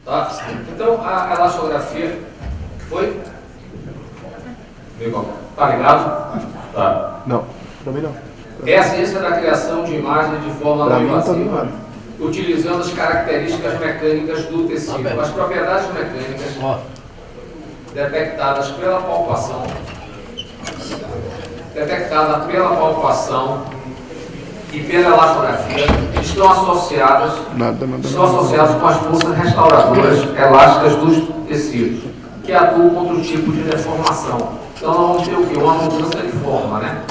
Tá? Então, a elastografia foi? Tá ligado? Tá. Não, também não. É a ciência da criação de imagens de forma não invasiva, utilizando as características mecânicas do tecido, as propriedades mecânicas detectadas pela palpação, e pela elastografia, estão associadas com as forças restauradoras elásticas dos tecidos, que atuam contra o tipo de deformação. Então, nós vamos ter o quê? Uma mudança de forma, né?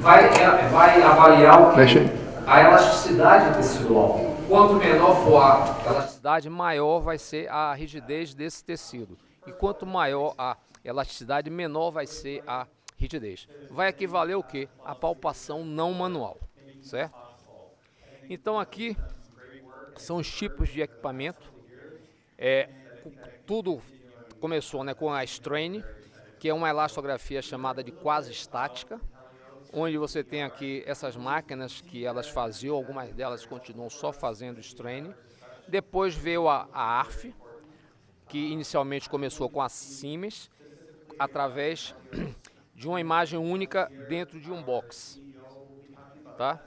Vai avaliar o quê? A elasticidade tecidual. Quanto menor for a elasticidade, maior vai ser a rigidez desse tecido. E quanto maior a elasticidade, menor vai ser a rigidez. Vai equivaler o quê? A palpação não manual, certo? Então aqui são os tipos de equipamento. Tudo começou, né, com a strain, que é uma elastografia chamada de quase estática, onde você tem aqui essas máquinas que elas faziam, algumas delas continuam só fazendo strain. Depois veio a ARF, que inicialmente começou com a Siemens, através de uma imagem única dentro de um box, tá?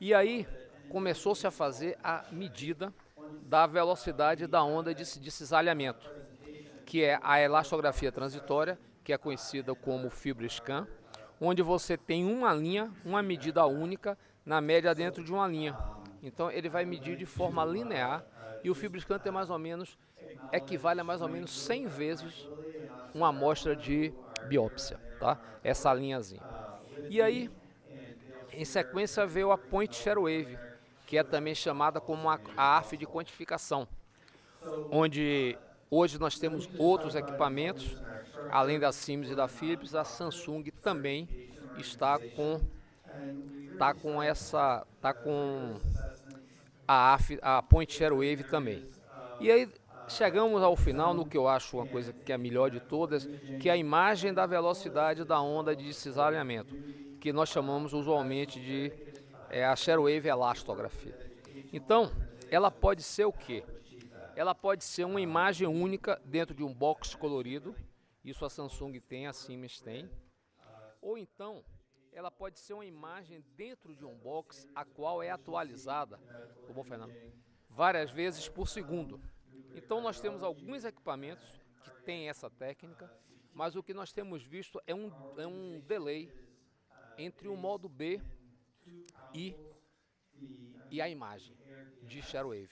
E aí começou-se a fazer a medida da velocidade da onda de cisalhamento, que é a elastografia transitória, que é conhecida como FibroScan, onde você tem uma linha, uma medida única, na média dentro de uma linha. Então ele vai medir de forma linear, e o FibroScan tem mais ou menos, equivale a mais ou menos 100 vezes uma amostra de biópsia, tá? Essa linhazinha. E aí, em sequência, veio a Point Share Wave, que é também chamada como a ARF de quantificação, onde hoje nós temos outros equipamentos, além da Siemens e da Philips, a Samsung também está com a ARF, a Point Share Wave também. E aí chegamos ao final no que eu acho uma coisa que é a melhor de todas, que é a imagem da velocidade da onda de cisalhamento, que nós chamamos usualmente de a Share Wave elastografia. Então, ela pode ser o quê? Ela pode ser uma imagem única dentro de um box colorido, isso a Samsung tem, a Siemens tem, ou então ela pode ser uma imagem dentro de um box a qual é atualizada, várias vezes por segundo. Então nós temos alguns equipamentos que têm essa técnica, mas o que nós temos visto é um delay entre o modo B e a imagem de Share Wave.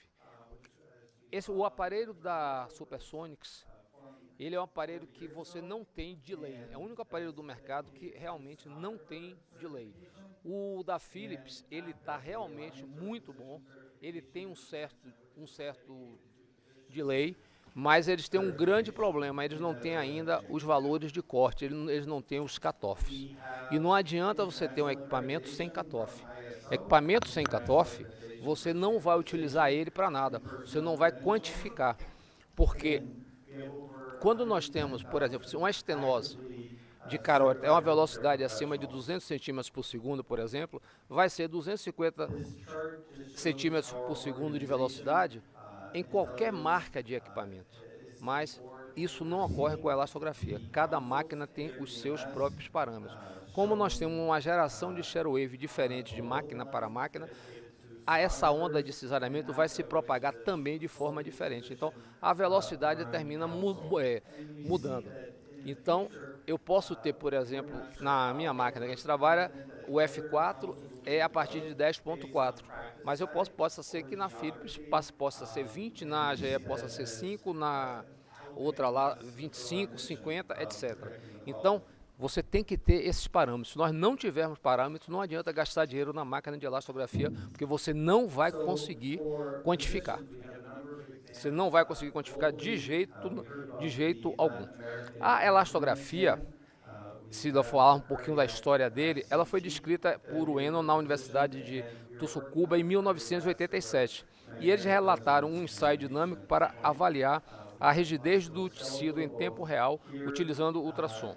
O aparelho da Supersonics, ele é um aparelho que você não tem delay. É o único aparelho do mercado que realmente não tem delay. O da Philips, ele está realmente muito bom. Ele tem um certo delay, mas eles têm um grande problema, eles não têm ainda os valores de corte, eles não têm os cutoffs. E não adianta você ter um equipamento sem cutoff. Equipamento sem cutoff, você não vai utilizar ele para nada, você não vai quantificar. Porque quando nós temos, por exemplo, uma estenose de carótida, é uma velocidade acima de 200 centímetros por segundo, por exemplo, vai ser 250 centímetros por segundo de velocidade em qualquer marca de equipamento, mas isso não ocorre com a elastografia. Cada máquina tem os seus próprios parâmetros. Como nós temos uma geração de Share Wave diferente de máquina para máquina, essa onda de cisalhamento vai se propagar também de forma diferente. Então, a velocidade termina mudando. Então, eu posso ter, por exemplo, na minha máquina que a gente trabalha, o F4 é a partir de 10.4, mas eu possa ser que na Philips possa ser 20, na GE possa ser 5, na outra lá 25, 50, etc. Então, você tem que ter esses parâmetros. Se nós não tivermos parâmetros, não adianta gastar dinheiro na máquina de elastografia, porque você não vai conseguir quantificar. Você não vai conseguir quantificar de jeito algum. A elastografia, se eu falar um pouquinho da história dele, ela foi descrita por Ueno na Universidade de Tsukuba em 1987. E eles relataram um ensaio dinâmico para avaliar a rigidez do tecido em tempo real utilizando ultrassom.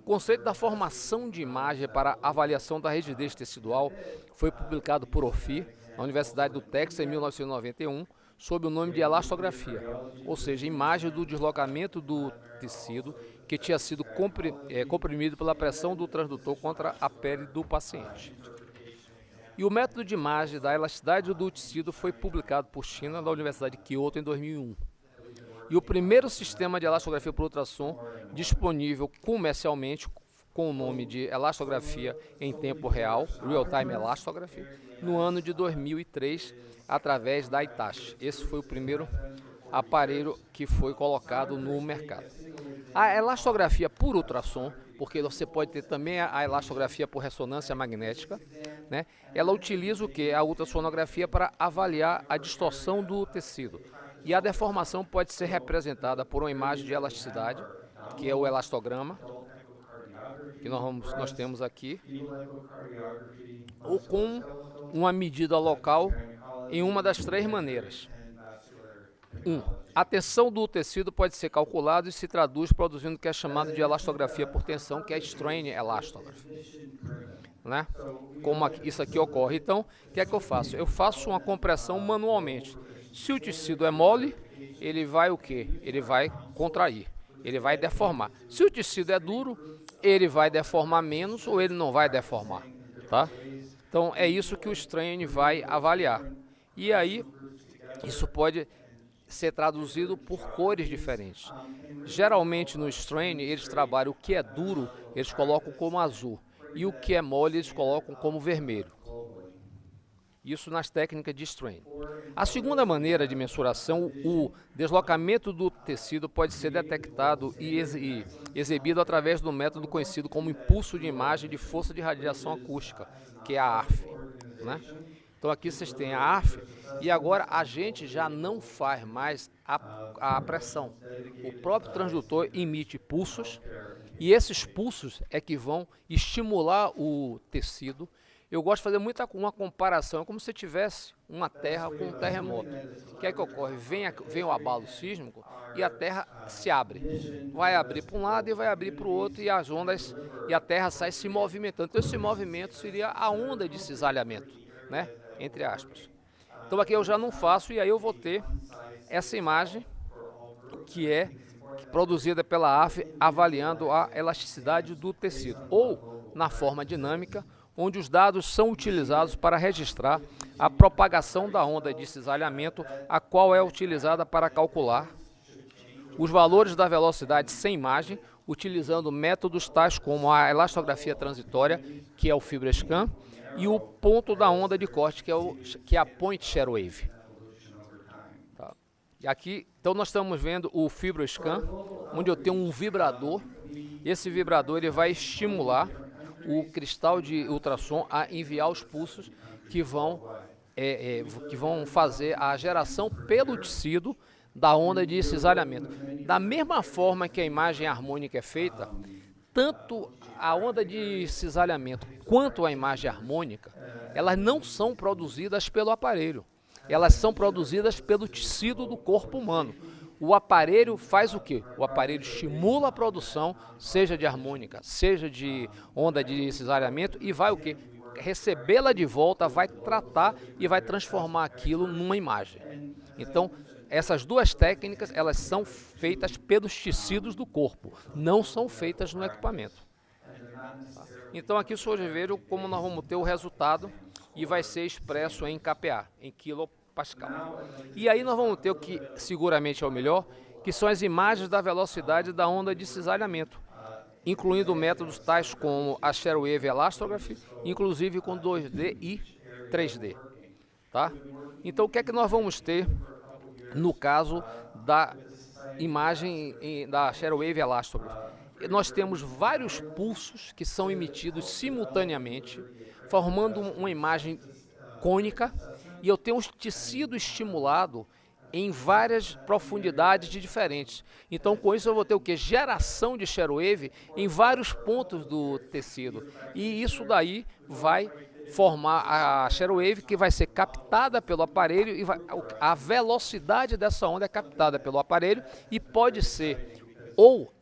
conceito da formação de imagem para avaliação da rigidez tecidual foi publicado por Orfih, na Universidade do Texas, em 1991, sob o nome de elastografia, ou seja, imagem do deslocamento do tecido que tinha sido comprimido pela pressão do transdutor contra a pele do paciente. E o método de imagem da elasticidade do tecido foi publicado por China na Universidade de Kyoto em 2001. E o primeiro sistema de elastografia por ultrassom disponível comercialmente com o nome de elastografia em tempo real, Real-Time Elastography, no ano de 2003, através da Hitachi. Esse foi o primeiro aparelho que foi colocado no mercado. A elastografia por ultrassom, porque você pode ter também a elastografia por ressonância magnética, né? Ela utiliza o que? A ultrassonografia para avaliar a distorção do tecido. E a deformação pode ser representada por uma imagem de elasticidade, que é o elastograma, que nós temos aqui, ou com uma medida local em uma das três maneiras. A tensão do tecido pode ser calculada e se traduz produzindo o que é chamado de elastografia por tensão, que é strain elastography, né? Como isso aqui ocorre. Então, o que é que eu faço? Eu faço uma compressão manualmente. Se o tecido é mole, ele vai o quê? Ele vai contrair, ele vai deformar. Se o tecido é duro, ele vai deformar menos ou ele não vai deformar, tá? Então, é isso que o strain vai avaliar. E aí, isso pode ser traduzido por cores diferentes. Geralmente no strain eles trabalham o que é duro, eles colocam como azul, e o que é mole eles colocam como vermelho. Isso nas técnicas de strain. A segunda maneira de mensuração, o deslocamento do tecido pode ser detectado e exibido através do método conhecido como impulso de imagem de força de radiação acústica, que é a ARF, né? Então aqui vocês têm a ARF e agora a gente já não faz mais a pressão. O próprio transdutor emite pulsos e esses pulsos é que vão estimular o tecido. Eu gosto de fazer uma comparação, é como se tivesse uma terra com um terremoto. O que é que ocorre? Vem o abalo sísmico e a terra se abre. Vai abrir para um lado e vai abrir para o outro e as ondas e a terra sai se movimentando. Então esse movimento seria a onda de cisalhamento, né? Entre aspas. Então aqui eu já não faço e aí eu vou ter essa imagem que é produzida pela ARF avaliando a elasticidade do tecido, ou na forma dinâmica, onde os dados são utilizados para registrar a propagação da onda de cisalhamento, a qual é utilizada para calcular os valores da velocidade sem imagem, utilizando métodos tais como a elastografia transitória, que é o FibroScan, e o ponto da onda de corte, que é a Point Shear Wave. Tá. E aqui, então nós estamos vendo o FibroScan, onde eu tenho um vibrador. Esse vibrador ele vai estimular o cristal de ultrassom a enviar os pulsos que vão fazer a geração pelo tecido da onda de cisalhamento. Da mesma forma que a imagem harmônica é feita, tanto a onda de cisalhamento quanto a imagem harmônica, elas não são produzidas pelo aparelho, elas são produzidas pelo tecido do corpo humano. O aparelho faz o quê? O aparelho estimula a produção, seja de harmônica, seja de onda de cisalhamento, e vai o quê? Recebê-la de volta, vai tratar e vai transformar aquilo numa imagem. Então, essas duas técnicas, elas são feitas pelos tecidos do corpo, não são feitas no equipamento. Então aqui vocês veem como nós vamos ter o resultado e vai ser expresso em kPa, em quilopascal. E aí nós vamos ter o que seguramente é o melhor, que são as imagens da velocidade da onda de cisalhamento, incluindo métodos tais como a Shear Wave Elastography, inclusive com 2D e 3D. Tá? Então o que é que nós vamos ter no caso da imagem da Shear Wave Elastography? Nós temos vários pulsos que são emitidos simultaneamente, formando uma imagem cônica, e eu tenho um tecido estimulado em várias profundidades diferentes. Então, com isso eu vou ter o que? Geração de Shear Wave em vários pontos do tecido. E isso daí vai formar a Shear Wave, que vai ser captada pelo aparelho, e a velocidade dessa onda é captada pelo aparelho e pode ser ou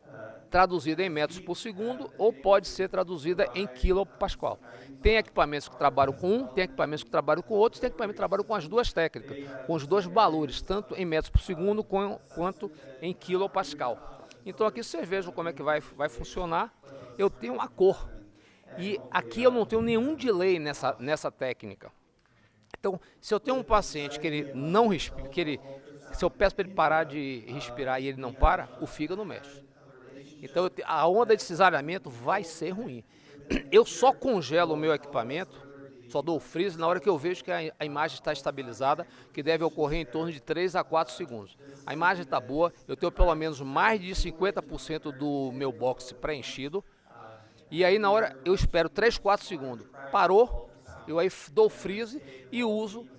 traduzida em metros por segundo ou pode ser traduzida em quilopascal. Tem equipamentos que trabalham com um, tem equipamentos que trabalham com outros, tem equipamentos que trabalham com as duas técnicas, com os dois valores, tanto em metros por segundo quanto em quilopascal. Então aqui vocês vejam como é que vai funcionar. Eu tenho uma cor e aqui eu não tenho nenhum delay nessa técnica. Então, se eu tenho um paciente que ele não respira, se eu peço para ele parar de respirar e ele não para, o fígado mexe. Então a onda de cisalhamento vai ser ruim. Eu só congelo o meu equipamento, só dou o freeze na hora que eu vejo que a imagem está estabilizada, que deve ocorrer em torno de 3 a 4 segundos. A imagem está boa, eu tenho pelo menos mais de 50% do meu box preenchido. E aí na hora eu espero 3, 4 segundos. Parou, eu aí dou o freeze e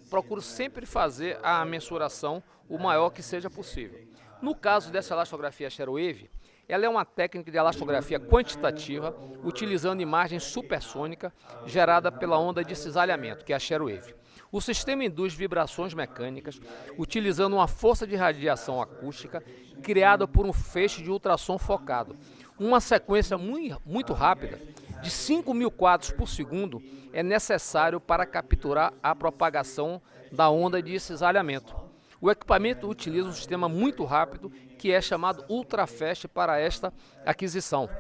procuro sempre fazer a mensuração o maior que seja possível. No caso dessa elastografia Sharewave, ela é uma técnica de elastografia quantitativa, utilizando imagem supersônica gerada pela onda de cisalhamento, que é a Sharewave. O sistema induz vibrações mecânicas, utilizando uma força de radiação acústica criada por um feixe de ultrassom focado. Uma sequência muito rápida, de 5.000 quadros por segundo, é necessário para capturar a propagação da onda de cisalhamento. O equipamento utiliza um sistema muito rápido que é chamado ultrafast para esta aquisição.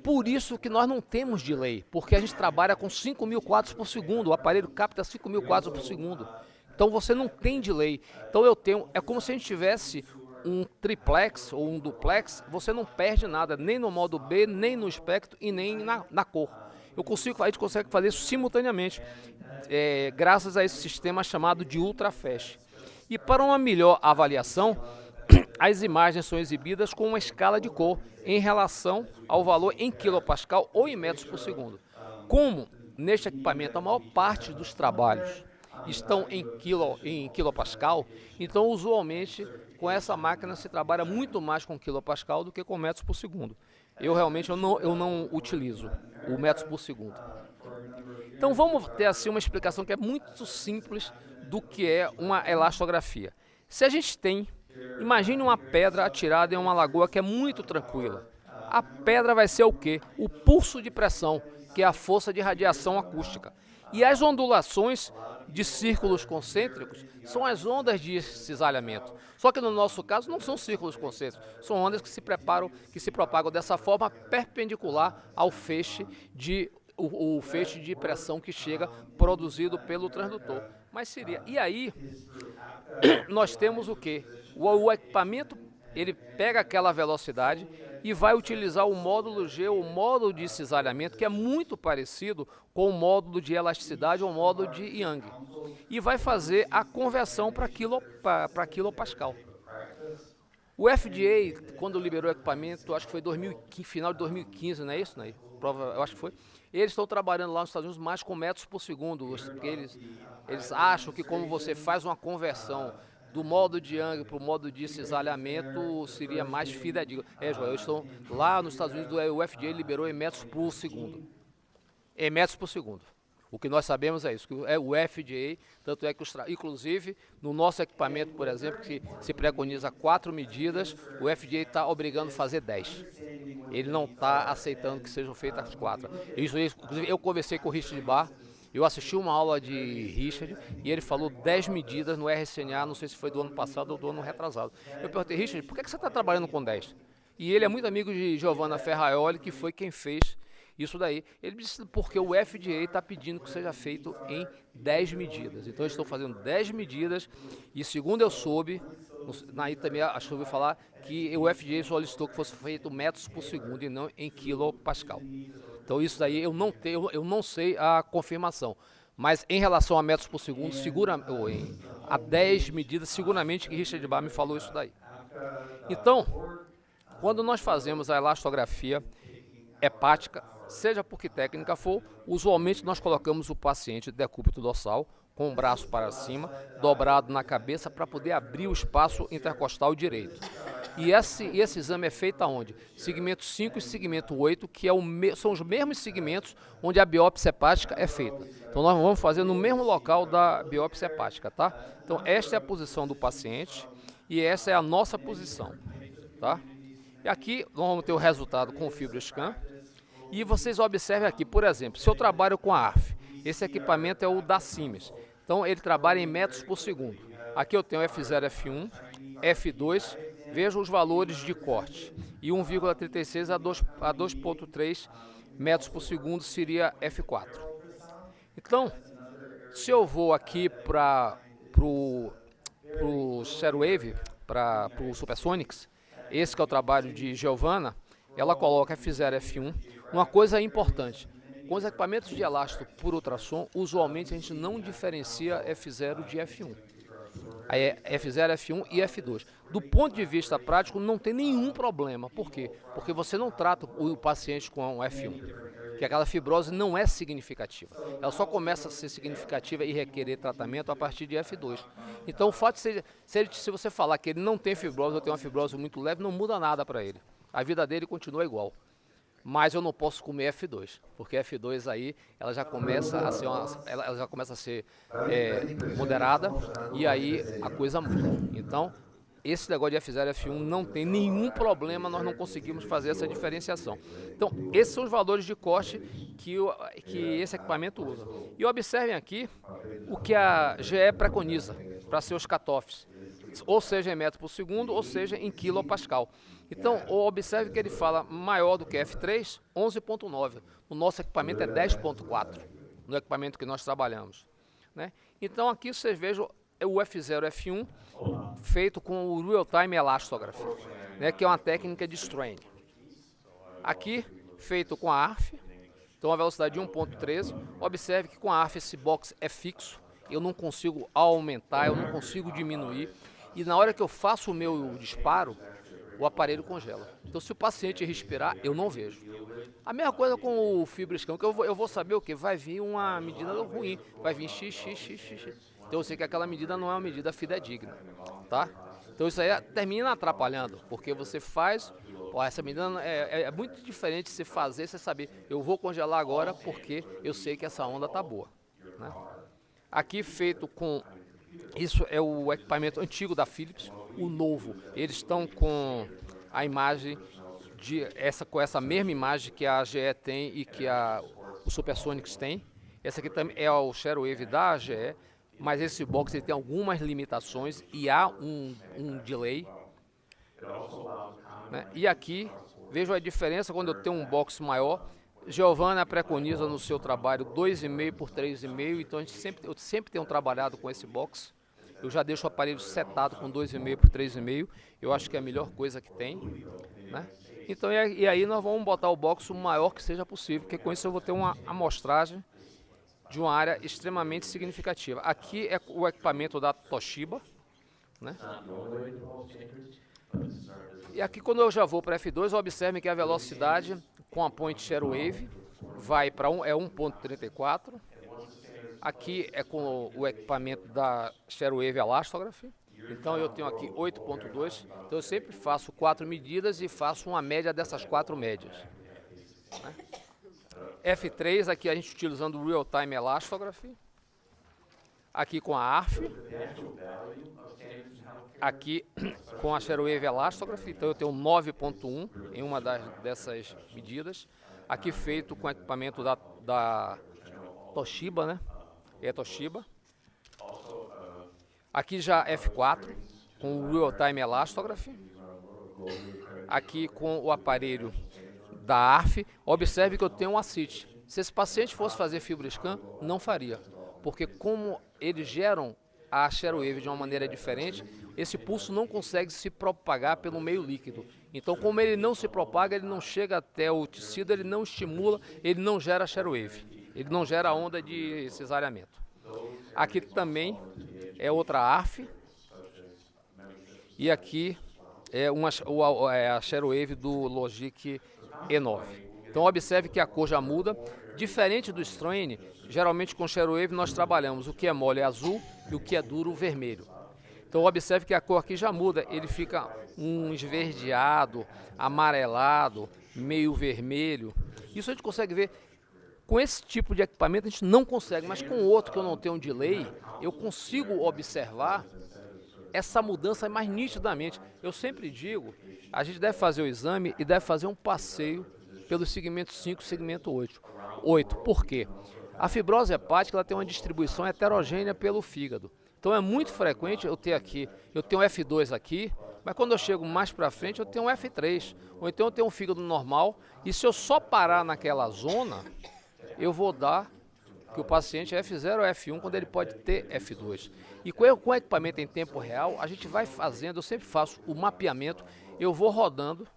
Por isso que nós não temos delay, porque a gente trabalha com 5.000 quadros por segundo, o aparelho capta 5.000 quadros por segundo. Então você não tem delay. Então é como se a gente tivesse um triplex ou um duplex, você não perde nada, nem no modo B, nem no espectro e nem na cor. A gente consegue fazer isso simultaneamente, graças a esse sistema chamado de ultrafast. E para uma melhor avaliação, as imagens são exibidas com uma escala de cor em relação ao valor em quilopascal ou em metros por segundo. Como neste equipamento a maior parte dos trabalhos estão em quilopascal, então usualmente com essa máquina se trabalha muito mais com quilopascal do que com metros por segundo. Eu não utilizo o metros por segundo. Então vamos ter assim uma explicação que é muito simples do que é uma elastografia. Se a gente imagine uma pedra atirada em uma lagoa que é muito tranquila. A pedra vai ser o quê? O pulso de pressão, que é a força de radiação acústica. E as ondulações de círculos concêntricos são as ondas de cisalhamento. Só que no nosso caso não são círculos concêntricos, são ondas que se propagam dessa forma perpendicular ao feixe o feixe de pressão que chega produzido pelo transdutor. E aí, nós temos o quê? O equipamento, ele pega aquela velocidade e vai utilizar o módulo G, o módulo de cisalhamento, que é muito parecido com o módulo de elasticidade ou o módulo de Young. E vai fazer a conversão para quilopascal. O FDA, quando liberou o equipamento, acho que foi final de 2015, não é isso? Né? Eu acho que foi. Eles estão trabalhando lá nos Estados Unidos mais com metros por segundo, porque eles acham que como você faz uma conversão do modo de Young para o modo de cisalhamento, seria mais fidedigno. Joel, eu estou lá nos Estados Unidos, o FDA liberou em metros por segundo. Em metros por segundo. O que nós sabemos é isso, que é o FDA, tanto é que, inclusive, no nosso equipamento, por exemplo, que se preconiza 4 medidas, o FDA está obrigando a fazer 10. Ele não está aceitando que sejam feitas as 4. Inclusive, eu conversei com o Richard Barr, eu assisti uma aula de Richard e ele falou 10 medidas no RCNA, não sei se foi do ano passado ou do ano retrasado. Eu perguntei, Richard, por que você está trabalhando com 10? E ele é muito amigo de Giovanna Ferraioli, que foi quem fez isso daí. Ele disse porque o FDA está pedindo que seja feito em 10 medidas. Então eles estão fazendo 10 medidas e segundo eu soube, aí também acho que eu ouvi falar, que o FDA solicitou que fosse feito metros por segundo e não em quilopascal. Então isso daí eu não sei a confirmação. Mas em relação a metros por segundo, a 10 medidas, seguramente que Richard Barr me falou isso daí. Então, quando nós fazemos a elastografia hepática, seja por que técnica for, usualmente nós colocamos o paciente de decúbito dorsal, com o braço para cima, dobrado na cabeça, para poder abrir o espaço intercostal direito. E esse exame é feito aonde? Segmento 5 e segmento 8, que são os mesmos segmentos onde a biópsia hepática é feita. Então nós vamos fazer no mesmo local da biópsia hepática, tá? Então esta é a posição do paciente e essa é a nossa posição, tá? E aqui nós vamos ter o resultado com o FibraScan. E vocês observem aqui, por exemplo, se eu trabalho com a ARF, esse equipamento é o da Siemens. Então ele trabalha em metros por segundo. Aqui eu tenho F0, F1, F2, veja os valores de corte. E 1,36 a 2,3 metros por segundo seria F4. Então, se eu vou aqui para o Sharewave, para o Supersonics, esse que é o trabalho de Giovanna, ela coloca F0, F1. Uma coisa importante, com os equipamentos de elástico por ultrassom, usualmente a gente não diferencia F0 de F1. Aí é F0, F1 e F2. Do ponto de vista prático, não tem nenhum problema. Por quê? Porque você não trata o paciente com um F1, que aquela fibrose não é significativa. Ela só começa a ser significativa e requerer tratamento a partir de F2. Então, o fato de se você falar que ele não tem fibrose ou tem uma fibrose muito leve, não muda nada para ele. A vida dele continua igual. Mas eu não posso comer F2, porque F2 aí ela já começa a ser, moderada e aí a coisa muda. Então, esse negócio de F0 e F1 não tem nenhum problema, nós não conseguimos fazer essa diferenciação. Então, esses são os valores de corte que esse equipamento usa. E observem aqui o que a GE preconiza para seus cutoffs, ou seja em metro por segundo, ou seja em quilopascal. Então, observe que ele fala maior do que F3, 11,9. O nosso equipamento é 10,4, no equipamento que nós trabalhamos, né? Então, aqui vocês vejam o F0, F1, feito com o Real-Time Elastography, né, que é uma técnica de strain. Aqui, feito com a ARF, então a velocidade de 1,13. Observe que com a ARF esse box é fixo, eu não consigo aumentar, eu não consigo diminuir. E na hora que eu faço o meu disparo, o aparelho congela. Então, se o paciente respirar, eu não vejo. A mesma coisa com o FibraScan, que eu vou saber o que? Vai vir uma medida ruim, vai vir X. Então, eu sei que aquela medida não é uma medida fidedigna, tá? Então, isso aí termina atrapalhando, porque você faz... Ó, essa medida é muito diferente de você fazer, você saber, eu vou congelar agora porque eu sei que essa onda tá boa, né? Aqui feito com... Isso é o equipamento antigo da Philips, o novo. Eles estão com a imagem com essa mesma imagem que a GE tem e que o Supersonics tem. Essa aqui também é o Sharewave da GE, mas esse box ele tem algumas limitações e há um delay, né? E aqui vejo a diferença quando eu tenho um box maior. Giovanna preconiza no seu trabalho 2,5 por 3,5, então eu sempre tenho trabalhado com esse box. Eu já deixo o aparelho setado com 2,5 por 3,5, eu acho que é a melhor coisa que tem, né? Então, e aí nós vamos botar o box o maior que seja possível, porque com isso eu vou ter uma amostragem de uma área extremamente significativa. Aqui é o equipamento da Toshiba, né? E aqui quando eu já vou para F2, observem que a velocidade com a Point Sharewave vai para 1,34. Aqui é com o equipamento da Sharewave Elastography. Então eu tenho aqui 8,2. Então eu sempre faço 4 medidas e faço uma média dessas 4 médias, né? F3, aqui a gente utilizando o Real Time Elastography. Aqui com a ARF. Aqui com a Sharewave Elastography, então eu tenho 9,1 em uma dessas medidas. Aqui feito com equipamento da Toshiba, né? É Toshiba. Aqui já F4 com o Real Time Elastography. Aqui com o aparelho da ARF. Observe que eu tenho um ACIT. Se esse paciente fosse fazer FibraScan, não faria, porque como eles geram a Sharewave de uma maneira diferente, esse pulso não consegue se propagar pelo meio líquido. Então, como ele não se propaga, ele não chega até o tecido, ele não estimula, ele não gera Sharewave, ele não gera onda de cesariamento. Aqui também é outra ARF, e aqui é a Sharewave do Logic E9. Então, observe que a cor já muda. Diferente do Strain, geralmente com Sharewave nós trabalhamos o que é mole azul e o que é duro vermelho. Então observe que a cor aqui já muda, ele fica um esverdeado, amarelado, meio vermelho. Isso a gente consegue ver. Com esse tipo de equipamento a gente não consegue, mas com o outro que eu não tenho um delay, eu consigo observar essa mudança mais nitidamente. Eu sempre digo, a gente deve fazer o exame e deve fazer um passeio pelo segmento 5 e segmento 8. Por quê? A fibrose hepática ela tem uma distribuição heterogênea pelo fígado. Então é muito frequente eu ter aqui, eu tenho F2 aqui, mas quando eu chego mais para frente eu tenho um F3, ou então eu tenho um fígado normal, e se eu só parar naquela zona, eu vou dar que o paciente é F0 ou F1 quando ele pode ter F2. E com o equipamento em tempo real, a gente vai fazendo, eu sempre faço o mapeamento, eu vou rodando,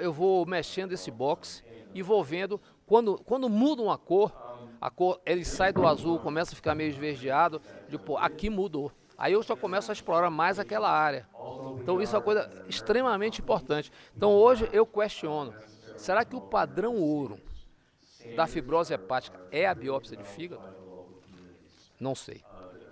eu vou mexendo esse box e vou vendo, quando muda uma cor, a cor ele sai do azul, começa a ficar meio esverdeado, pô, aqui mudou. Aí eu só começo a explorar mais aquela área. Então isso é uma coisa extremamente importante. Então hoje eu questiono, será que o padrão ouro da fibrose hepática é a biópsia de fígado? Não sei.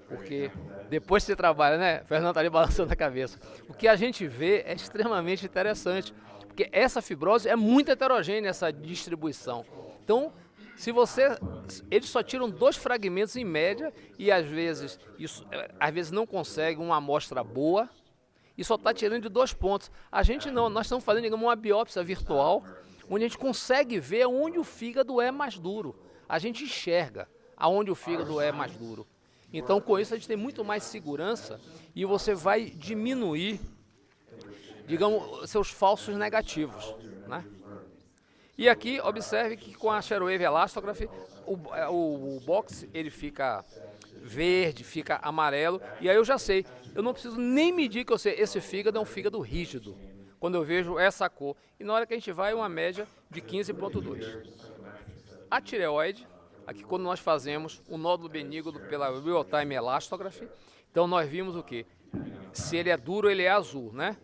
Porque depois que você trabalha, né? Fernando está ali balançando a cabeça. O que a gente vê é extremamente interessante. Porque essa fibrose é muito heterogênea, essa distribuição. Então, eles só tiram 2 fragmentos em média e às vezes não consegue uma amostra boa e só está tirando de 2 pontos. A gente não, nós estamos fazendo, digamos, uma biópsia virtual, onde a gente consegue ver onde o fígado é mais duro. A gente enxerga aonde o fígado é mais duro. Então, com isso, a gente tem muito mais segurança e você vai diminuir, digamos, seus falsos negativos, né? E aqui, observe que com a Sharewave Elastography, o box ele fica verde, fica amarelo, e aí eu já sei, eu não preciso nem medir que eu sei, esse fígado é um fígado rígido, quando eu vejo essa cor. E na hora que a gente vai, uma média de 15,2. A tireoide, aqui quando nós fazemos o nódulo benigno pela Real-Time Elastography, então nós vimos o que? Se ele é duro, ele é azul, né?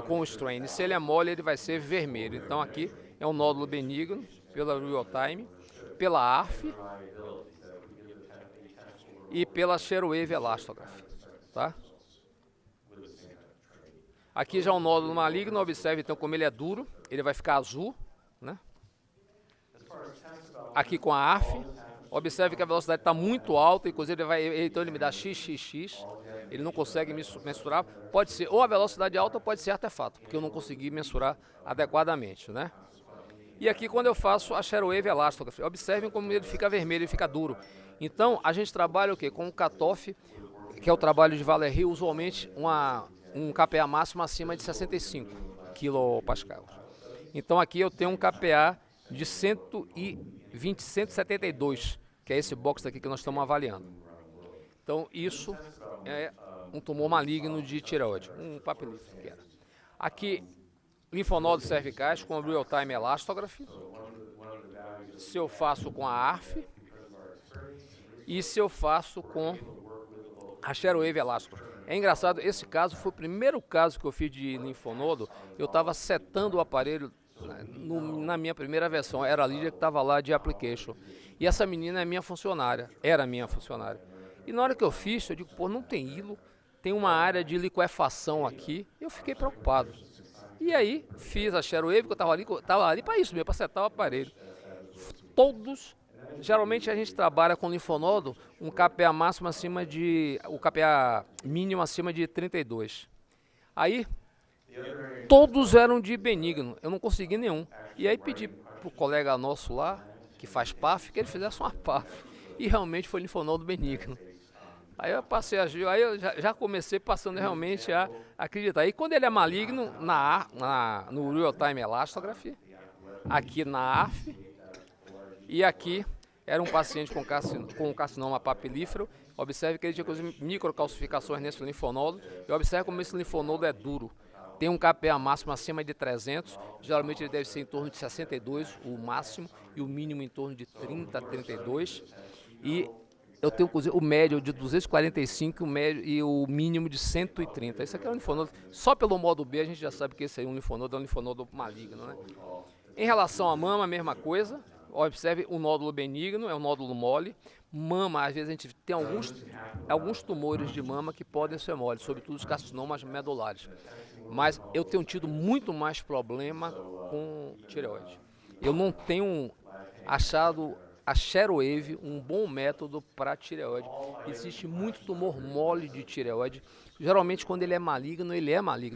Com o strain. Se ele é mole, ele vai ser vermelho. Então aqui é um nódulo benigno pela Real-Time, pela ARF e pela Sharewave Elastography, tá? Aqui já é um nódulo maligno, observe então como ele é duro, ele vai ficar azul, né? Aqui com a ARF, observe que a velocidade está muito alta, inclusive então ele me dá XXX, ele não consegue mensurar, pode ser ou a velocidade alta ou pode ser artefato, porque eu não consegui mensurar adequadamente, né? E aqui quando eu faço a Sharewave Elastography, observem como ele fica vermelho, ele fica duro. Então a gente trabalha o quê? Com o cutoff, que é o trabalho de Valery, usualmente um KPA máximo acima de 65 kPa. Então aqui eu tenho um KPA de 172, que é esse box aqui que nós estamos avaliando. Então isso é um tumor maligno de tireoide, um papilífero que era. Aqui, linfonodos cervicais com a Real-Time Elastography, se eu faço com a ARF e se eu faço com a Sharewave Elastography. É engraçado, esse caso foi o primeiro caso que eu fiz de linfonodo, eu estava setando o aparelho na minha primeira versão, era a Lídia que estava lá de application. E essa menina é minha funcionária, era minha funcionária. E na hora que eu fiz, eu digo, pô, não tem hilo, tem uma área de liquefação aqui, eu fiquei preocupado. E aí, fiz a Sharewave, que eu estava ali para isso mesmo, para setar o aparelho. Todos, geralmente a gente trabalha com linfonodo, um KPA máximo acima de, o KPA mínimo acima de 32. Aí, todos eram de benigno, eu não consegui nenhum. E aí pedi para o colega nosso lá, que faz PAF, que ele fizesse uma PAF. E realmente foi linfonodo benigno. Aí eu passei aí eu já comecei passando realmente a acreditar. E quando ele é maligno, no Real-Time Elastography, aqui na ARF, e aqui era um paciente com carcinoma papilífero. Observe que ele tinha microcalcificações nesse linfonodo. E observe como esse linfonodo é duro. Tem um KPA máximo acima de 300, geralmente ele deve ser em torno de 62, o máximo, e o mínimo em torno de 30, 32. E eu tenho o médio de 245 e o mínimo de 130. Esse aqui é um linfonodo, só pelo modo B a gente já sabe que esse aí é um linfonodo maligno, né? Em relação à mama, a mesma coisa. Observe o nódulo benigno, é um nódulo mole. Mama, às vezes a gente tem alguns tumores de mama que podem ser mole, sobretudo os carcinomas medulares. Mas eu tenho tido muito mais problema com tireoide. Eu não tenho achado a Sharewave um bom método para tireoide. Existe muito tumor mole de tireoide. Geralmente quando ele é maligno,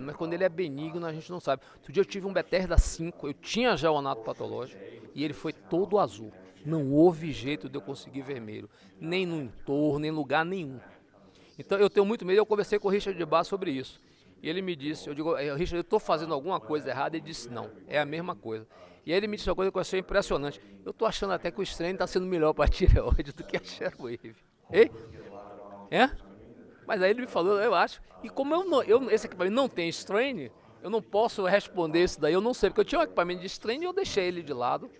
mas quando ele é benigno a gente não sabe. Outro dia eu tive um Bethesda 5, eu tinha já o anato patológico e ele foi todo azul. Não houve jeito de eu conseguir vermelho, nem no entorno, nem em lugar nenhum. Então eu tenho muito medo, eu conversei com o Richard de Bar sobre isso. E ele me disse, eu digo, Richard, eu estou fazendo alguma coisa errada? Ele disse, não, é a mesma coisa. E aí ele me disse uma coisa que eu achei impressionante. Eu estou achando até que o strain está sendo melhor para a tireoide do que a Sharewave. Ei? É? Mas aí ele me falou, eu acho. E como esse equipamento não tem strain, eu não posso responder isso daí, eu não sei. Porque eu tinha um equipamento de strain e eu deixei ele de lado.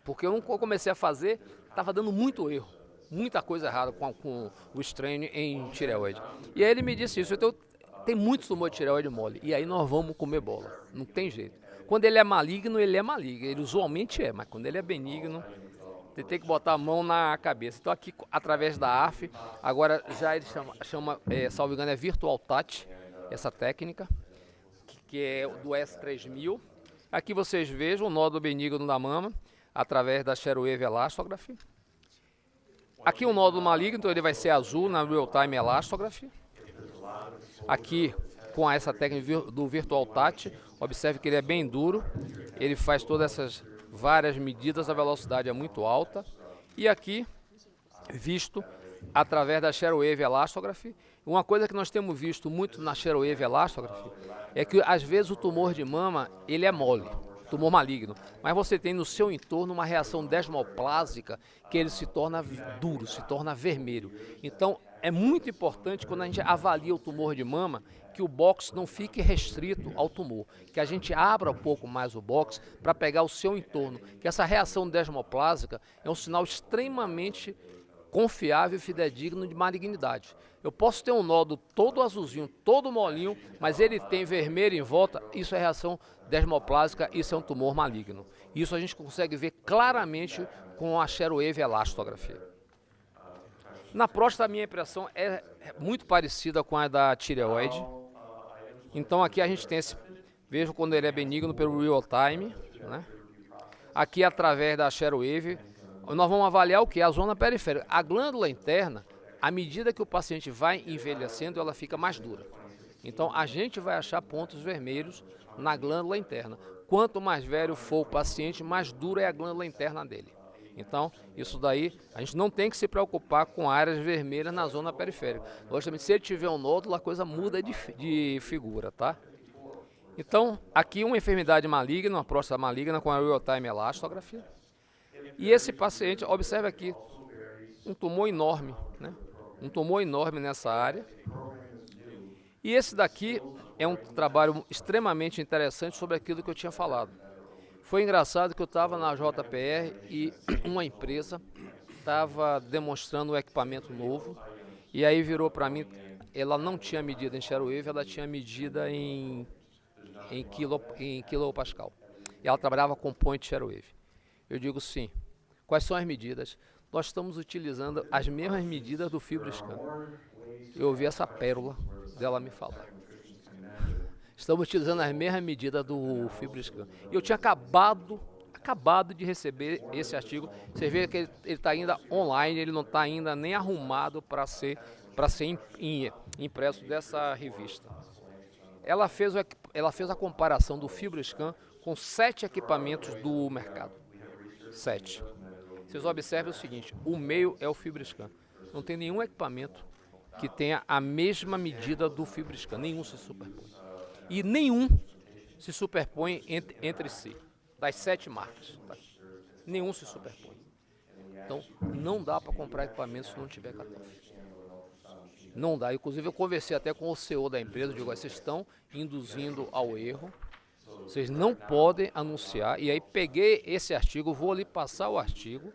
Porque eu comecei a fazer, estava dando muito erro. Muita coisa errada com o strain em tireoide. E aí ele me disse isso, então tem muito tumor de tireoide mole. E aí nós vamos comer bola, não tem jeito. Quando ele é maligno, ele é maligno. Ele usualmente é, mas quando ele é benigno, você tem que botar a mão na cabeça. Então aqui, através da AF, agora já ele chama salvo engano, é Virtual Touch, essa técnica, que é do S3000. Aqui vocês vejam o nódulo benigno da mama, através da Sharewave Elastography. Aqui o nódulo maligno, então ele vai ser azul na Real Time Elastography. Aqui, com essa técnica do Virtual Touch, observe que ele é bem duro, ele faz todas essas várias medidas, a velocidade é muito alta. E aqui, visto através da Sharewave Elastography, uma coisa que nós temos visto muito na Sharewave Elastography é que às vezes o tumor de mama, ele é mole, tumor maligno, mas você tem no seu entorno uma reação desmoplásica que ele se torna duro, se torna vermelho. Então, é muito importante quando a gente avalia o tumor de mama que o box não fique restrito ao tumor, que a gente abra um pouco mais o box para pegar o seu entorno, que essa reação desmoplásica é um sinal extremamente confiável e fidedigno de malignidade. Eu posso ter um nódulo todo azulzinho, todo molinho, mas ele tem vermelho em volta, isso é reação desmoplásica, isso é um tumor maligno. Isso a gente consegue ver claramente com a Sharewave Elastography. Na próstata, a minha impressão é muito parecida com a da tireoide. Então aqui a gente tem esse, vejo quando ele é benigno pelo real time, né? Aqui através da Sharewave, nós vamos avaliar o que? A zona periférica. A glândula interna, à medida que o paciente vai envelhecendo, ela fica mais dura. Então a gente vai achar pontos vermelhos na glândula interna. Quanto mais velho for o paciente, mais dura é a glândula interna dele. Então, isso daí, a gente não tem que se preocupar com áreas vermelhas na zona periférica. Logicamente, se ele tiver um nódulo, a coisa muda de figura, tá? Então, aqui uma enfermidade maligna, uma próstata maligna com a real-time elastography. E esse paciente, observe aqui, um tumor enorme, né? Um tumor enorme nessa área. E esse daqui é um trabalho extremamente interessante sobre aquilo que eu tinha falado. Foi engraçado que eu estava na JPR e uma empresa estava demonstrando um equipamento novo e aí virou para mim, ela não tinha medida em Sharewave, ela tinha medida em quilopascal. E ela trabalhava com point Sharewave. Eu digo sim. Quais são as medidas? Nós estamos utilizando as mesmas medidas do FibroScan. Eu ouvi essa pérola dela me falar. Estamos utilizando as mesmas medidas do FibroScan. E eu tinha acabado de receber esse artigo. Você vê que ele está ainda online, ele não está ainda nem arrumado para ser impresso dessa revista. Ela fez a comparação do FibroScan com 7 equipamentos do mercado. 7. Vocês observem o seguinte, o meio é o FibroScan. Não tem nenhum equipamento que tenha a mesma medida do FibroScan, nenhum se superpõe. E nenhum se superpõe entre si, das 7 marcas. Tá? Nenhum se superpõe. Então, não dá para comprar equipamento se não tiver cutoff. Não dá. Inclusive, eu conversei até com o CEO da empresa, digo, vocês estão induzindo ao erro, vocês não podem anunciar. E aí, peguei esse artigo, vou ali passar o artigo,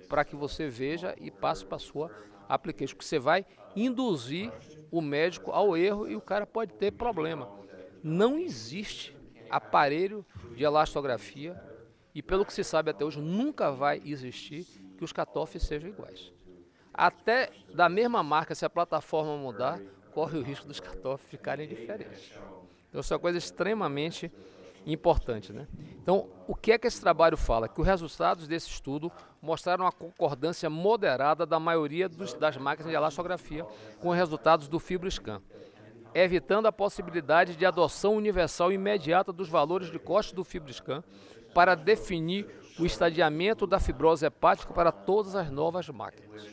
para que você veja e passe para a sua application, porque você vai induzir o médico ao erro e o cara pode ter problema. Não existe aparelho de elastografia e, pelo que se sabe até hoje, nunca vai existir que os cutoffs sejam iguais. Até da mesma marca, se a plataforma mudar, corre o risco dos cutoffs ficarem diferentes. Então, isso é uma coisa extremamente importante, né? Então, o que é que esse trabalho fala? Que os resultados desse estudo mostraram a concordância moderada da maioria das máquinas de elastografia com os resultados do FibroScan, evitando a possibilidade de adoção universal imediata dos valores de corte do FibroScan para definir o estadiamento da fibrose hepática para todas as novas máquinas.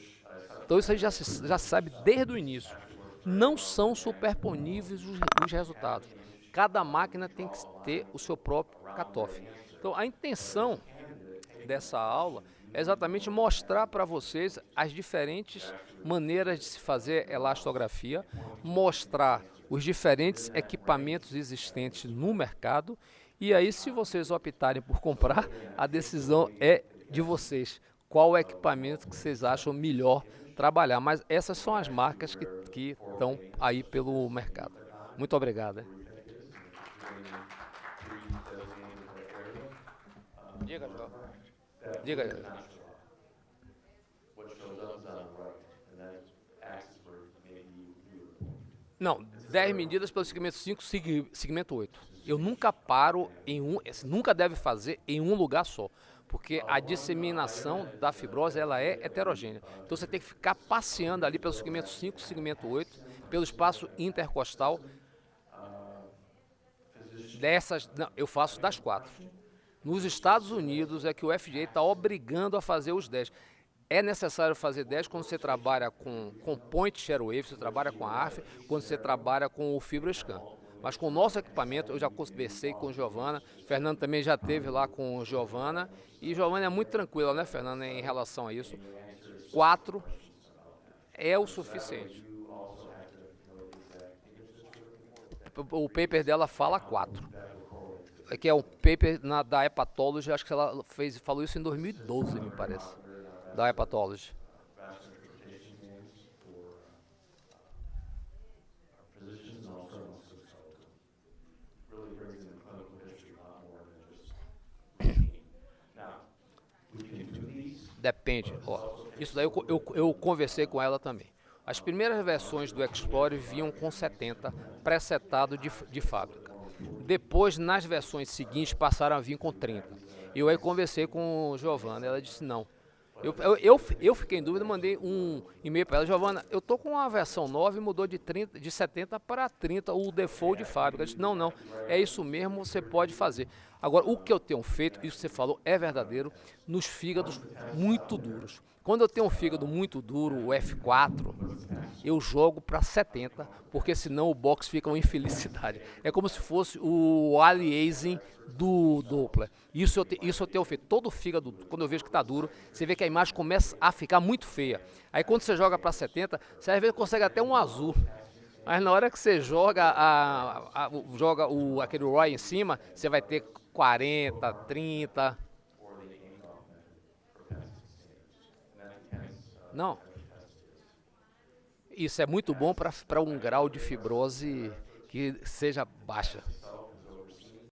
Então isso aí já sabe desde o início. Não são superponíveis os resultados. Cada máquina tem que ter o seu próprio cutoff. Então a intenção dessa aula é exatamente mostrar para vocês as diferentes maneiras de se fazer elastografia, mostrar os diferentes equipamentos existentes no mercado, e aí se vocês optarem por comprar, a decisão é de vocês. Qual equipamento que vocês acham melhor trabalhar, mas essas são as marcas que estão aí pelo mercado. Muito obrigado. Diga, João. Diga. Não, 10 medidas pelo segmento 5, segmento 8. Eu nunca paro em nunca deve fazer em um lugar só, porque a disseminação da fibrose ela é heterogênea. Então você tem que ficar passeando ali pelo segmento 5, segmento 8, pelo espaço intercostal. Não, eu faço das 4. Nos Estados Unidos é que o FDA está obrigando a fazer os 10. É necessário fazer 10 quando você trabalha com Point Share Wave, você trabalha com a ARF, quando você trabalha com o FibroScan. Mas com o nosso equipamento, eu já conversei com Giovana, Fernando também já esteve lá com Giovana, e Giovana é muito tranquila, né, Fernanda, em relação a isso. 4 é o suficiente. O paper dela fala 4. Que é um paper da Hepatology, acho que ela falou isso em 2012, me parece, da Hepatology. Depende. Ó, isso daí eu conversei com ela também. As primeiras versões do Explorer vinham com 70 pré-setado de fábrica. Depois, nas versões seguintes, passaram a vir com 30. Eu aí conversei com Giovana, ela disse não. Eu fiquei em dúvida, mandei um e-mail para ela, Giovana, eu tô com uma versão 9 e mudou de 70 para 30 o default de fábrica. Eu disse, não, é isso mesmo, você pode fazer. Agora, o que eu tenho feito, isso que você falou é verdadeiro, nos fígados muito duros. Quando eu tenho um fígado muito duro, o F4, eu jogo para 70, porque senão o box fica uma infelicidade. É como se fosse o aliasing do Doppler. Isso eu tenho feito. Todo fígado, quando eu vejo que está duro, você vê que a imagem começa a ficar muito feia. Aí quando você joga para 70, você às vezes consegue até um azul. Mas na hora que você joga, aquele ROI em cima, você vai ter 40, 30... Não. Isso é muito bom para um grau de fibrose que seja baixa.